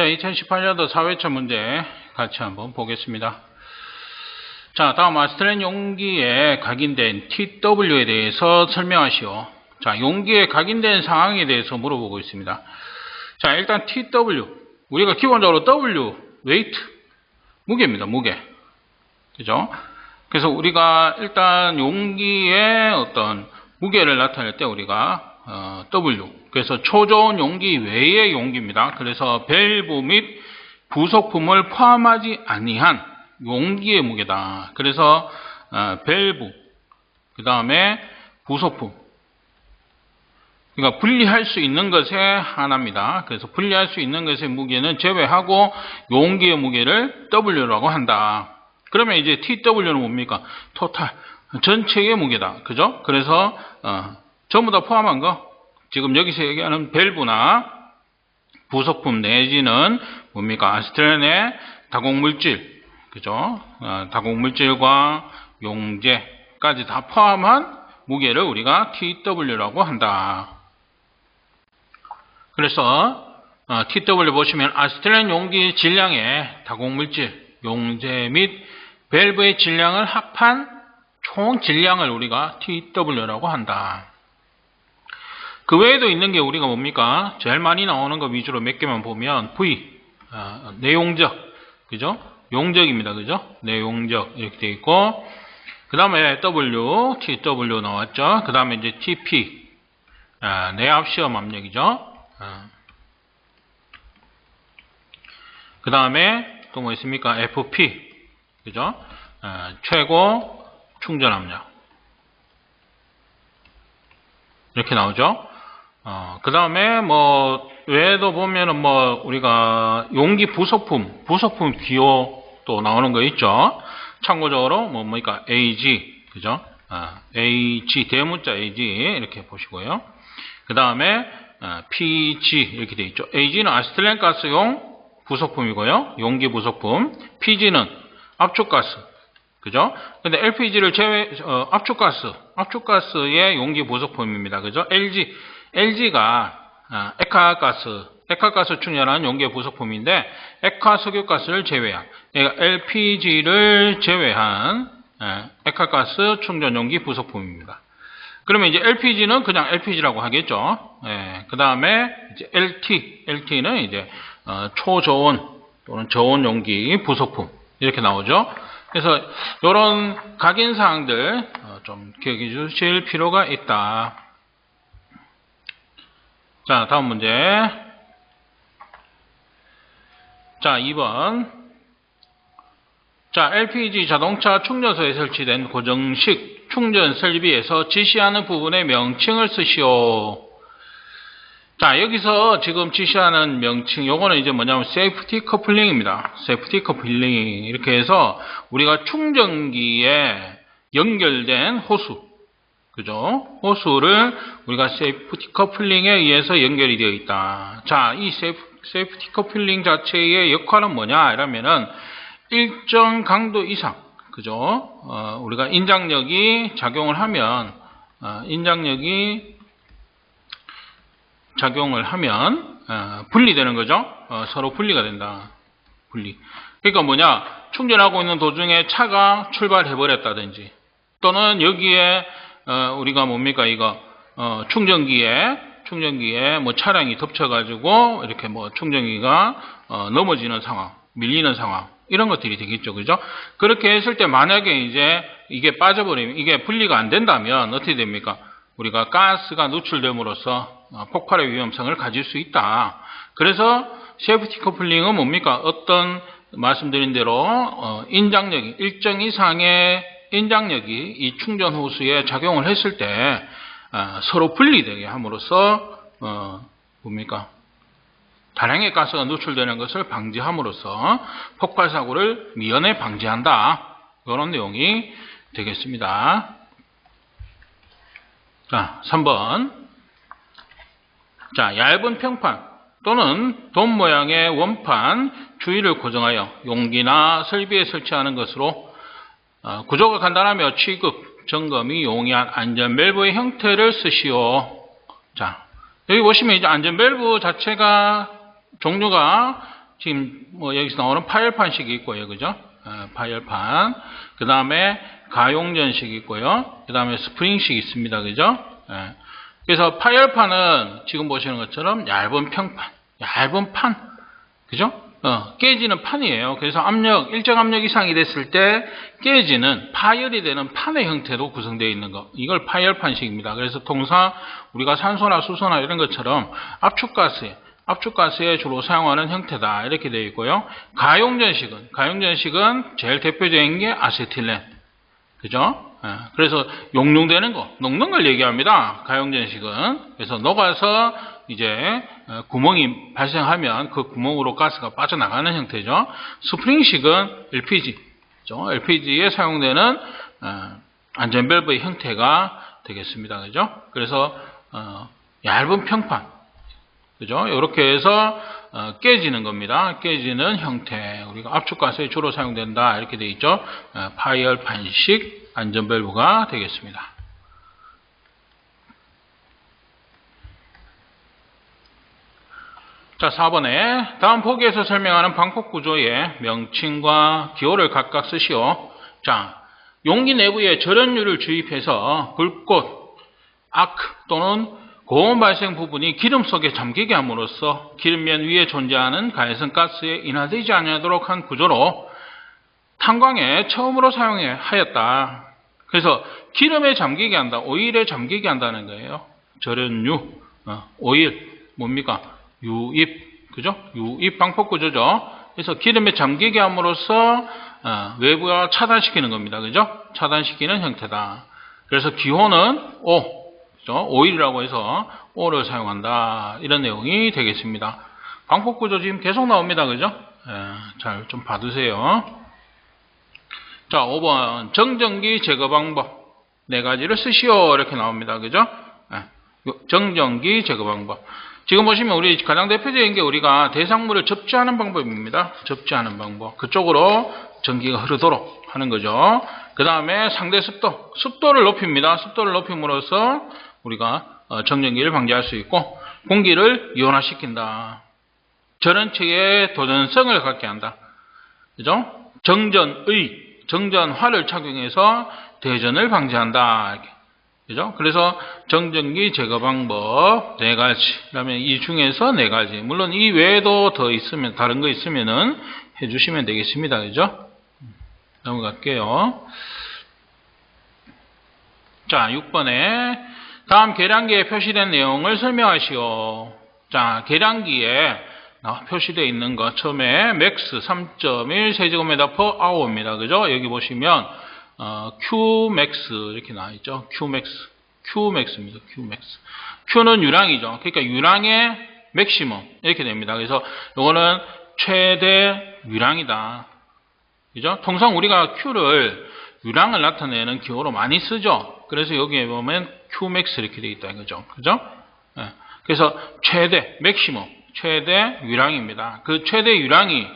자, 2018년도 4회차 문제 같이 한번 보겠습니다. 자, 다음 아스트렌 용기에 각인된 TW에 대해서 설명하시오. 자, 용기에 각인된 상황에 대해서 물어보고 있습니다. 자, 일단 TW. 우리가 기본적으로 W, weight, 무게입니다. 무게. 그죠? 그래서 우리가 일단 용기의 어떤 무게를 나타낼 때 우리가 W. 그래서 초저온 용기 외의 용기입니다. 그래서 밸브 및 부속품을 포함하지 아니한 용기의 무게다. 그래서 밸브, 그 다음에 부속품. 그러니까 분리할 수 있는 것의 하나입니다. 그래서 분리할 수 있는 것의 무게는 제외하고 용기의 무게를 W라고 한다. 그러면 이제 TW는 뭡니까? 토탈, 전체의 무게다. 그죠? 그래서 전부 다 포함한 거, 지금 여기서 얘기하는 밸브나 부속품 내지는 뭡니까? 아스트렌의 다공물질, 그죠? 다공물질과 용제까지 다 포함한 무게를 우리가 TW라고 한다. 그래서 TW 보시면 아스트렌 용기 질량의 다공물질, 용제 및 밸브의 질량을 합한 총 질량을 우리가 TW라고 한다. 그 외에도 있는 게 우리가 뭡니까? 제일 많이 나오는 거 위주로 몇 개만 보면 V, 내용적, 그죠? 용적입니다. 그죠? 내용적 이렇게 되어 있고, 그 다음에 W, TW 나왔죠? 그 다음에 이제 TP, 내압 시험 압력이죠? 그 다음에 또 뭐 있습니까? FP, 그죠? 최고 충전 압력. 이렇게 나오죠? 그 다음에 뭐 외에도 보면은 뭐 우리가 용기 부속품 기호 또 나오는 거 있죠? 참고적으로 뭡니까? AG, 그죠? AG, 대문자 AG 이렇게 보시고요. 그 다음에 PG 이렇게 되어 있죠. AG는 아스트렌 가스용 부속품이고요. 용기 부속품. PG는 압축가스, 그죠? 근데 LPG를 압축가스의 용기 부속품입니다. 그죠? LG가 액화가스 충전하는 용기의 부속품인데 액화석유가스를 제외한, 그러니까 LPG를 제외한 액화가스 충전 용기 부속품입니다. 그러면 이제 LPG는 그냥 LPG라고 하겠죠. 그 다음에 이제 LT는 이제 초저온 또는 저온 용기 부속품 이렇게 나오죠. 그래서 이런 각인 사항들 좀 기억해 주실 필요가 있다. 자, 다음 문제. 자, 2번. 자, LPG 자동차 충전소에 설치된 고정식 충전 설비에서 지시하는 부분의 명칭을 쓰시오. 자, 여기서 지금 지시하는 명칭, 요거는 이제 뭐냐면 세이프티 커플링입니다. 세이프티 커플링. 이렇게 해서 우리가 충전기에 연결된 호수, 그죠? 호수를 우리가 세이프티 커플링에 의해서 연결이 되어 있다. 자, 이 세이프티 커플링 자체의 역할은 뭐냐? 이러면은 일정 강도 이상, 그죠? 우리가 인장력이 작용을 하면, 분리되는 거죠? 서로 분리가 된다. 분리. 그러니까 뭐냐? 충전하고 있는 도중에 차가 출발해버렸다든지, 또는 여기에, 우리가 뭡니까, 이거, 충전기에 뭐 차량이 덮쳐가지고, 이렇게 뭐 충전기가, 넘어지는 상황, 밀리는 상황, 이런 것들이 되겠죠. 그죠? 그렇게 했을 때 만약에 이제 이게 빠져버리면, 이게 분리가 안 된다면 어떻게 됩니까? 우리가 가스가 누출됨으로써 폭발의 위험성을 가질 수 있다. 그래서 세이프티 커플링은 뭡니까? 어떤 말씀드린 대로 인장력이, 일정 이상의 인장력이 이 충전 호수에 작용을 했을 때 서로 분리되게 함으로써 뭡니까? 다량의 가스가 누출되는 것을 방지함으로써 폭발 사고를 미연에 방지한다. 이런 내용이 되겠습니다. 자, 3번. 자, 얇은 평판 또는 돔 모양의 원판 주위를 고정하여 용기나 설비에 설치하는 것으로 구조가 간단하며 취급, 점검이 용이한 안전 밸브의 형태를 쓰시오. 자, 여기 보시면 이제 안전 밸브 자체가 종류가 지금 뭐 여기서 나오는 파열판식이 있고요. 그죠? 파열판. 그 다음에 가용전식이 있고요. 그 다음에 스프링식이 있습니다. 그죠? 그래서 파열판은 지금 보시는 것처럼 얇은 평판, 얇은 판. 그죠? 깨지는 판이에요. 그래서 압력, 일정 압력 이상이 됐을 때 깨지는, 파열이 되는 판의 형태로 구성되어 있는 거. 이걸 파열판식입니다. 그래서 통상 우리가 산소나 수소나 이런 것처럼 압축가스에 주로 사용하는 형태다. 이렇게 되어 있고요. 가용전식은 제일 대표적인 게 아세틸렌. 그죠? 그래서 용융되는 거, 녹는 걸 얘기합니다. 가용전식은. 그래서 녹아서 이제 구멍이 발생하면 그 구멍으로 가스가 빠져나가는 형태죠. 스프링식은 LPG. 그죠? LPG에 사용되는 안전밸브의 형태가 되겠습니다. 그죠? 그래서 얇은 평판. 그죠? 이렇게 해서 깨지는 겁니다. 깨지는 형태. 우리가 압축가스에 주로 사용된다. 이렇게 되어 있죠. 파열판식 안전밸브가 되겠습니다. 자, 4번에 다음 보기에서 설명하는 방폭구조의 명칭과 기호를 각각 쓰시오. 자, 용기 내부에 절연유를 주입해서 불꽃, 아크 또는 고온 발생 부분이 기름 속에 잠기게 함으로써 기름면 위에 존재하는 가해성 가스에 인하되지 아니하도록 한 구조로 탄광에 처음으로 사용하였다. 그래서 기름에 잠기게 한다, 오일에 잠기게 한다는 거예요. 절연유, 오일, 뭡니까? 유입, 그죠? 유입 방폭 구조죠. 그래서 기름에 잠기게 함으로써 외부와 차단시키는 겁니다. 그죠? 차단시키는 형태다. 그래서 기호는 O, 그죠? 오일이라고 해서 O를 사용한다. 이런 내용이 되겠습니다. 방폭 구조 지금 계속 나옵니다. 그죠? 잘 좀 봐두세요. 자, 5번 정전기 제거 방법 4가지를 쓰시오. 이렇게 나옵니다. 그죠? 정전기 제거 방법. 지금 보시면 우리 가장 대표적인 게 우리가 대상물을 접지하는 방법입니다. 접지하는 방법. 그쪽으로 전기가 흐르도록 하는 거죠. 그 다음에 상대 습도. 습도를 높입니다. 습도를 높임으로써 우리가 정전기를 방지할 수 있고, 공기를 이온화시킨다. 절연체의 도전성을 갖게 한다. 그죠? 정전화를 착용해서 대전을 방지한다. 이렇게. 그죠? 그래서 정전기 제거 방법 4가지. 그다음에 이 중에서 4가지. 물론 이 외에도 더 있으면, 다른 거 있으면은 해주시면 되겠습니다. 그죠? 넘어갈게요. 자, 6번에 다음 계량기에 표시된 내용을 설명하시오. 자, 계량기에 표시되어 있는 거 처음에 맥스 3.1 세제곱미터 per hour입니다. 그죠? 여기 보시면 Qmax 이렇게 나와 있죠. Qmax입니다. Qmax. Q는 유량이죠. 그러니까 유량의 맥시멈 이렇게 됩니다. 그래서 이거는 최대 유량이다. 그죠? 통상 우리가 Q를 유량을 나타내는 기호로 많이 쓰죠. 그래서 여기에 보면 Qmax 이렇게 되어 있다 이거죠. 그죠? 그래서 최대 맥시멈 최대 유량입니다. 그 최대 유량이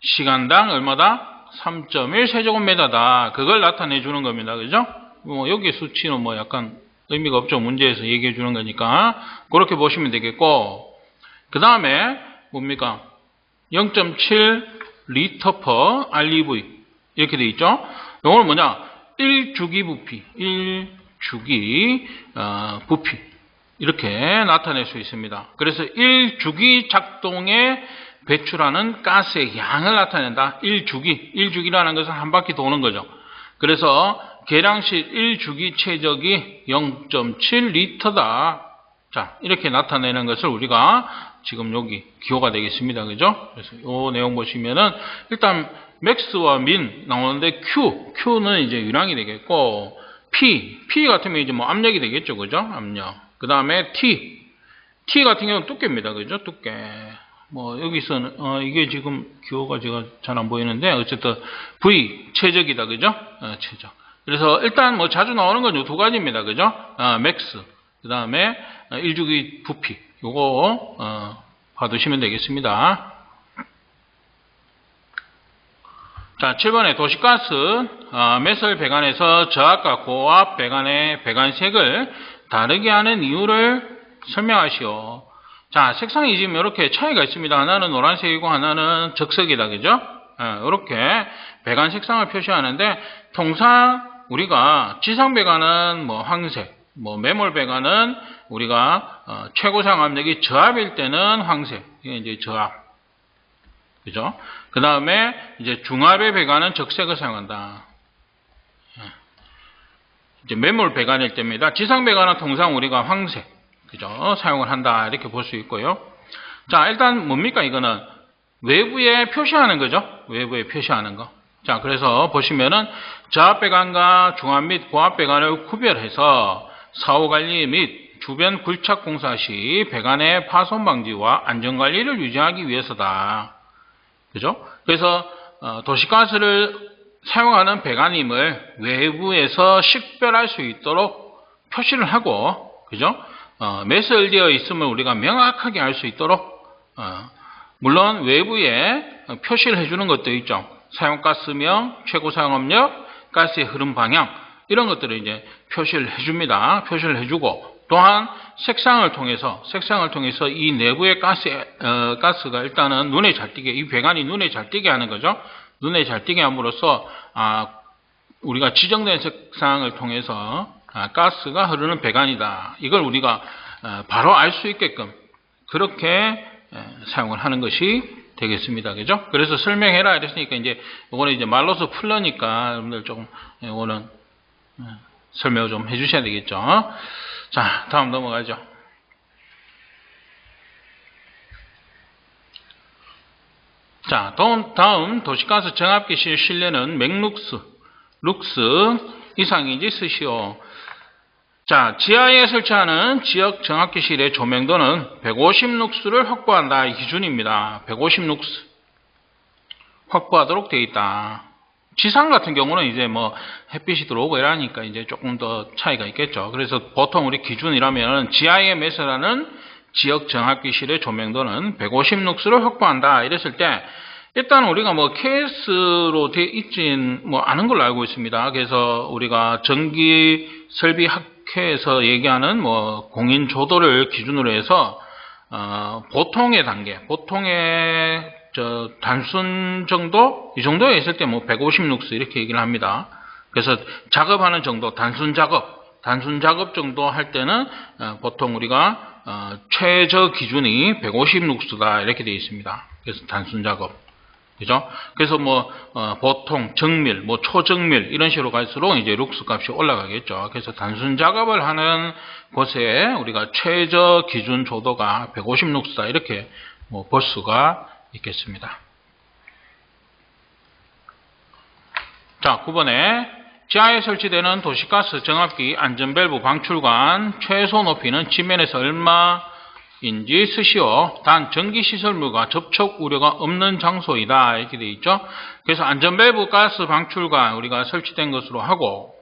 시간당 얼마다? 3.1 세제곱미터다. 그걸 나타내 주는 겁니다. 그죠? 여기 수치는 약간 의미가 없죠. 문제에서 얘기해 주는 거니까. 그렇게 보시면 되겠고, 그 다음에 뭡니까? 0.7 리터 per REV. 이렇게 돼 있죠? 이거는 뭐냐? 1주기 부피. 1주기 부피. 이렇게 나타낼 수 있습니다. 그래서 1주기 작동에 배출하는 가스의 양을 나타낸다. 1주기라는 것은 한 바퀴 도는 거죠. 그래서 계량실 1주기 최적이 0.7 리터다. 자, 이렇게 나타내는 것을 우리가 지금 여기 기호가 되겠습니다. 그죠? 그래서 이 내용 보시면은 일단 맥스와 민 나오는데 Q는 이제 유량이 되겠고, P 같으면 이제 압력이 되겠죠. 그죠? 압력. 그 다음에 T 같은 경우는 두께입니다. 그죠? 두께. 여기서는, 이게 지금 기호가 제가 잘 안 보이는데, 어쨌든, V, 최적이다. 그죠? 최적. 그래서 일단 자주 나오는 건 요 2가지입니다. 그죠? 맥스. 그 다음에, 1주기 부피. 요거, 봐두시면 되겠습니다. 자, 7번에 도시가스, 매설 배관에서 저압과 고압 배관의 배관색을 다르게 하는 이유를 설명하시오. 자, 색상이 지금 이렇게 차이가 있습니다. 하나는 노란색이고 하나는 적색이다. 그죠? 이렇게 배관 색상을 표시하는데, 통상 우리가 지상 배관은 뭐 황색, 뭐 매몰 배관은 우리가 최고 사용 압력이 저압일 때는 황색. 이게 이제 저압. 그죠? 그 다음에 이제 중압의 배관은 적색을 사용한다. 이제 매몰 배관일 때입니다. 지상 배관은 통상 우리가 황색, 그죠? 사용을 한다. 이렇게 볼 수 있고요. 자, 일단 뭡니까? 이거는 외부에 표시하는 거죠. 외부에 표시하는 거. 자, 그래서 보시면은 저압 배관과 중압 및 고압 배관을 구별해서 사후 관리 및 주변 굴착 공사 시 배관의 파손 방지와 안전 관리를 유지하기 위해서다. 그죠? 그래서 도시가스를 사용하는 배관임을 외부에서 식별할 수 있도록 표시를 하고, 그죠? 매설되어 있음을 우리가 명확하게 알 수 있도록, 물론 외부에 표시를 해주는 것도 있죠. 사용가스명, 최고 사용압력, 가스의 흐름 방향, 이런 것들을 이제 표시를 해줍니다. 표시를 해주고, 또한 색상을 통해서 이 내부의 가스가 일단은 눈에 잘 띄게, 이 배관이 눈에 잘 띄게 하는 거죠. 눈에 잘 띄게 함으로써 우리가 지정된 색상을 통해서 가스가 흐르는 배관이다. 이걸 우리가 바로 알 수 있게끔 그렇게 사용을 하는 것이 되겠습니다. 그죠? 그래서 설명해라 이랬으니까 이제 이거는 이제 말로서 풀러니까 여러분들 조금 이거는 설명을 좀 해주셔야 되겠죠. 자, 다음 넘어가죠. 자, 다음 도시가스 정압기실 실내는 맥룩스, 룩스 이상인지 쓰시오. 자, 지하에 설치하는 지역 정압기실의 조명도는 150룩스를 확보한다. 이 기준입니다. 150룩스 확보하도록 되어 있다. 지상 같은 경우는 이제 뭐 햇빛이 들어오고 이러니까 이제 조금 더 차이가 있겠죠. 그래서 보통 우리 기준이라면 지하에 매설하는 지역 정압기실의 조명도는 150룩스를 확보한다. 이랬을 때 일단 우리가 뭐 KS로 되어 있진 뭐 않은 걸로 알고 있습니다. 그래서 우리가 전기 설비 학회에서 얘기하는 뭐 공인 조도를 기준으로 해서 보통의 단계, 보통의 단순 정도 이 정도에 있을 때 뭐 150룩스 이렇게 얘기를 합니다. 그래서 작업하는 정도, 단순 작업 정도 할 때는 보통 우리가 최저 기준이 150룩스다 이렇게 되어 있습니다. 그래서 단순 작업. 그죠? 그래서 뭐 보통 정밀, 뭐 초정밀 이런 식으로 갈수록 이제 룩스 값이 올라가겠죠. 그래서 단순 작업을 하는 곳에 우리가 최저 기준 조도가 150룩스다 이렇게 뭐 볼 수가 있겠습니다. 자, 9번에 지하에 설치되는 도시가스 정압기 안전밸브 방출관 최소 높이는 지면에서 얼마인지 쓰시오. 단 전기시설물과 접촉 우려가 없는 장소이다. 이렇게 되어 있죠. 그래서 안전밸브 가스 방출관 우리가 설치된 것으로 하고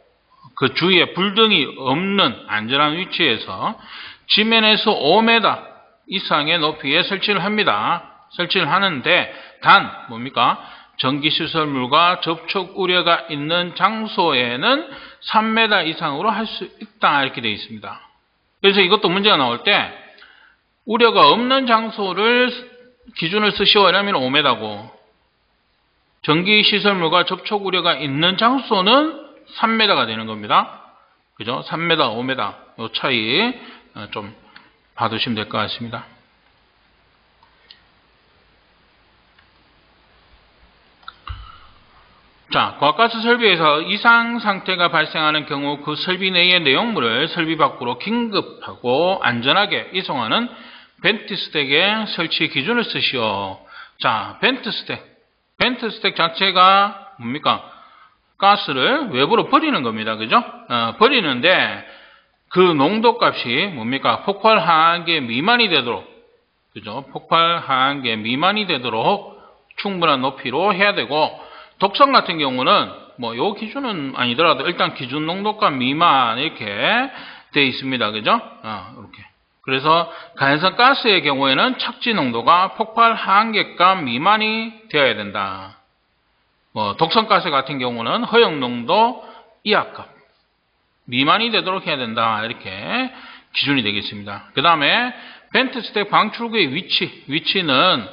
그 주위에 불등이 없는 안전한 위치에서 지면에서 5m 이상의 높이에 설치를 합니다. 설치를 하는데 단 뭡니까? 전기시설물과 접촉 우려가 있는 장소에는 3m 이상으로 할 수 있다. 이렇게 되어 있습니다. 그래서 이것도 문제가 나올 때 우려가 없는 장소를 기준을 쓰시오. 이러면 5m고 전기시설물과 접촉 우려가 있는 장소는 3m가 되는 겁니다. 그죠? 3m, 5m 이 차이 좀 봐두시면 될 것 같습니다. 자, 고압가스 설비에서 이상 상태가 발생하는 경우 그 설비 내의 내용물을 설비 밖으로 긴급하고 안전하게 이송하는 벤트 스택의 설치 기준을 쓰시오. 자, 벤트 스택 자체가 뭡니까? 가스를 외부로 버리는 겁니다. 그죠? 버리는데 그 농도값이 뭡니까? 폭발 하한계 미만이 되도록, 그죠? 폭발 하한계 미만이 되도록 충분한 높이로 해야 되고, 독성 같은 경우는 뭐 요 기준은 아니더라도 일단 기준 농도값 미만 이렇게 되어 있습니다. 그죠? 이렇게. 그래서 가연성 가스의 경우에는 착지 농도가 폭발 하한계값 미만이 되어야 된다. 뭐 독성 가스 같은 경우는 허용 농도 이하값 미만이 되도록 해야 된다. 이렇게 기준이 되겠습니다. 그 다음에 벤트 스택 방출구의 위치는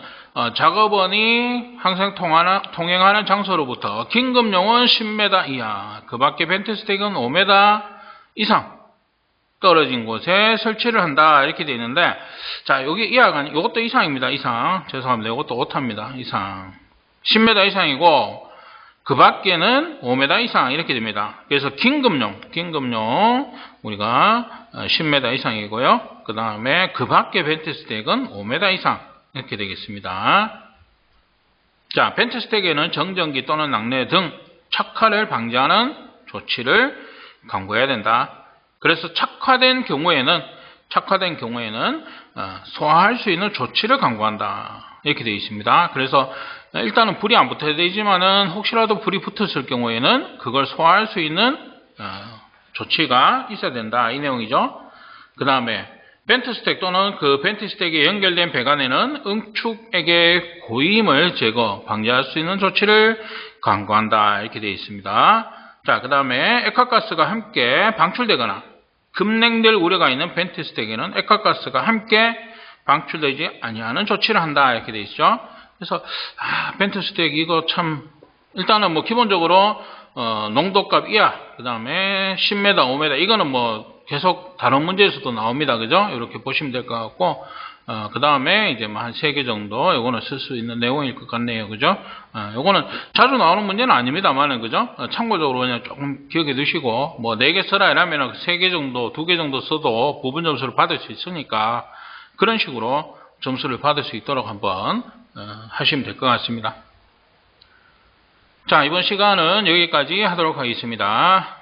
작업원이 항상 통행하는 장소로부터 긴급용은 10m 이하, 그 밖에 벤트 스택은 5m 이상 떨어진 곳에 설치를 한다. 이렇게 되어 있는데, 자, 여기 이하가, 이것도 이상입니다. 이상. 죄송합니다. 이것도 오타입니다. 이상. 10m 이상이고, 그 밖에는 5m 이상 이렇게 됩니다. 그래서 긴급용 우리가 10m 이상이고요. 그 다음에 그 밖에 벤트 스택은 5m 이상 이렇게 되겠습니다. 자, 벤트 스택에는 정전기 또는 낙뢰 등 착화를 방지하는 조치를 강구해야 된다. 그래서 착화된 경우에는 소화할 수 있는 조치를 강구한다. 이렇게 되어 있습니다. 그래서 일단은 불이 안 붙어야 되지만은 혹시라도 불이 붙었을 경우에는 그걸 소화할 수 있는 조치가 있어야 된다. 이 내용이죠. 그 다음에 벤트 스택 또는 그 벤트 스택에 연결된 배관에는 응축액의 고임을 제거, 방지할 수 있는 조치를 강구한다. 이렇게 되어 있습니다. 자, 그 다음에 액화가스가 함께 방출되거나 급냉될 우려가 있는 벤트 스택에는 액화가스가 함께 방출되지 아니하는 조치를 한다. 이렇게 되어 있죠. 그래서 벤트 스택 이거 참 일단은 뭐 기본적으로 농도값 이하, 그 다음에 10m, 5m 이거는 뭐 계속 다른 문제에서도 나옵니다. 그죠? 이렇게 보시면 될 것 같고, 그 다음에 이제 뭐 한 3개 정도 요거는 쓸 수 있는 내용일 것 같네요. 그죠? 요거는 자주 나오는 문제는 아닙니다만은, 그죠? 참고적으로 그냥 조금 기억해 두시고, 뭐 4개 써라 이러면 3개 정도, 2개 정도 써도 부분 점수를 받을 수 있으니까 그런 식으로 점수를 받을 수 있도록 한번 하시면 될 것 같습니다. 자, 이번 시간은 여기까지 하도록 하겠습니다.